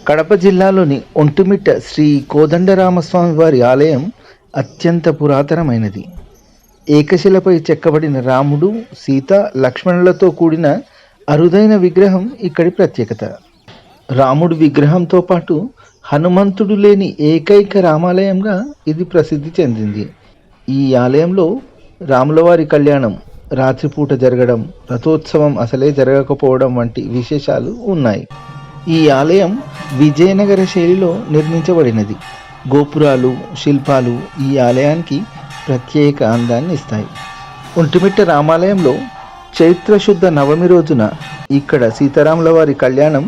కడప జిల్లాలోని ఒంటిమిట్ట శ్రీ కోదండరామస్వామి వారి ఆలయం అత్యంత పురాతనమైనది. ఏకశిలపై చెక్కబడిన రాముడు, సీత, లక్ష్మణులతో కూడిన అరుదైన విగ్రహం ఇక్కడి ప్రత్యేకత. రాముడి విగ్రహంతో పాటు హనుమంతుడు లేని ఏకైక రామాలయంగా ఇది ప్రసిద్ధి చెందింది. ఈ ఆలయంలో రాములవారి కళ్యాణం రాత్రిపూట జరగడం, రథోత్సవం అసలే జరగకపోవడం వంటి విశేషాలు ఉన్నాయి. ఈ ఆలయం విజయనగర శైలిలో నిర్మించబడినది. గోపురాలు, శిల్పాలు ఈ ఆలయానికి ప్రత్యేక అందాన్ని ఇస్తాయి. ఒంటిమిట్ట రామాలయంలో చైత్రశుద్ధ నవమి రోజున ఇక్కడ సీతారాముల వారి కళ్యాణం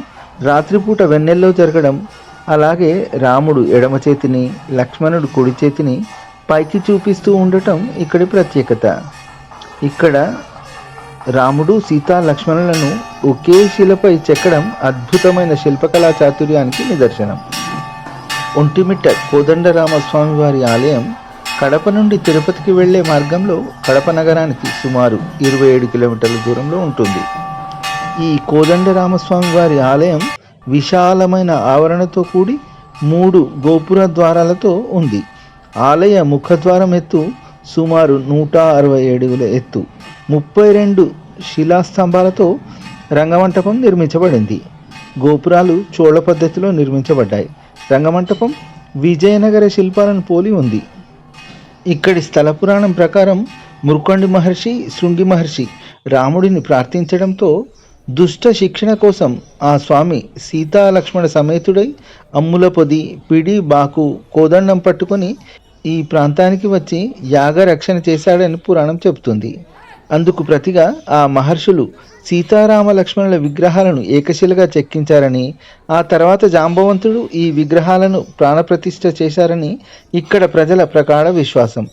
రాత్రిపూట వెన్నెల్లో జరగడం, అలాగే రాముడు ఎడమ చేతిని, లక్ష్మణుడు కుడి చేతిని పైకి చూపిస్తూ ఉండటం ఇక్కడి ప్రత్యేకత. ఇక్కడ రాముడు, సీతా, లక్ష్మణులను ఒకే శిలపై చెక్కడం అద్భుతమైన శిల్పకళా చాతుర్యానికి నిదర్శనం. ఒంటిమిట్ట కోదండరామస్వామి వారి ఆలయం కడప నుండి తిరుపతికి వెళ్లే మార్గంలో కడప నగరానికి సుమారు 27 కిలోమీటర్ల దూరంలో ఉంటుంది. ఈ కోదండరామస్వామి వారి ఆలయం విశాలమైన ఆవరణతో కూడి 3 గోపుర ద్వారాలతో ఉంది. ఆలయ ముఖద్వారం ఎత్తు సుమారు 160 అడుగుల ఎత్తు. 32 శిలాస్తంభాలతో రంగమంటపం నిర్మించబడింది. గోపురాలు చోళ పద్ధతిలో నిర్మించబడ్డాయి. రంగమంటపం విజయనగర శిల్పాలను పోలి ఉంది. ఇక్కడి స్థల పురాణం ప్రకారం మురుకండి మహర్షి, శృంగి మహర్షి రాముడిని ప్రార్థించడంతో దుష్ట శిక్షణ కోసం ఆ స్వామి సీతా లక్ష్మణ సమేతుడై అమ్ముల పొది, పిడి, బాకు, కోదండం పట్టుకొని ఈ ప్రాంతానికి వచ్చి యాగ రక్షణ చేశాడని పురాణం చెబుతుంది. అందుకు ప్రతిగా ఆ మహర్షులు సీతారామ లక్ష్మణుల విగ్రహాలను ఏకశిలగా చెక్కించారని, ఆ తర్వాత జాంబవంతుడు ఈ విగ్రహాలను ప్రాణప్రతిష్ఠ చేశారని ఇక్కడ ప్రజల ప్రగాఢ విశ్వాసం.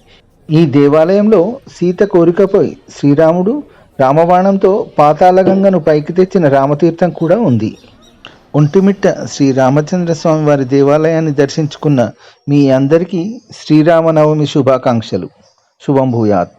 ఈ దేవాలయంలో సీత కోరికపై శ్రీరాముడు రామబాణంతో పాతాళగంగను పైకి తెచ్చిన రామతీర్థం కూడా ఉంది. ఒంటిమిట్ట శ్రీ రామచంద్రస్వామి వారి దేవాలయాన్ని దర్శించుకున్న మీ అందరికీ శ్రీరామనవమి శుభాకాంక్షలు. శుభం భూయాత్.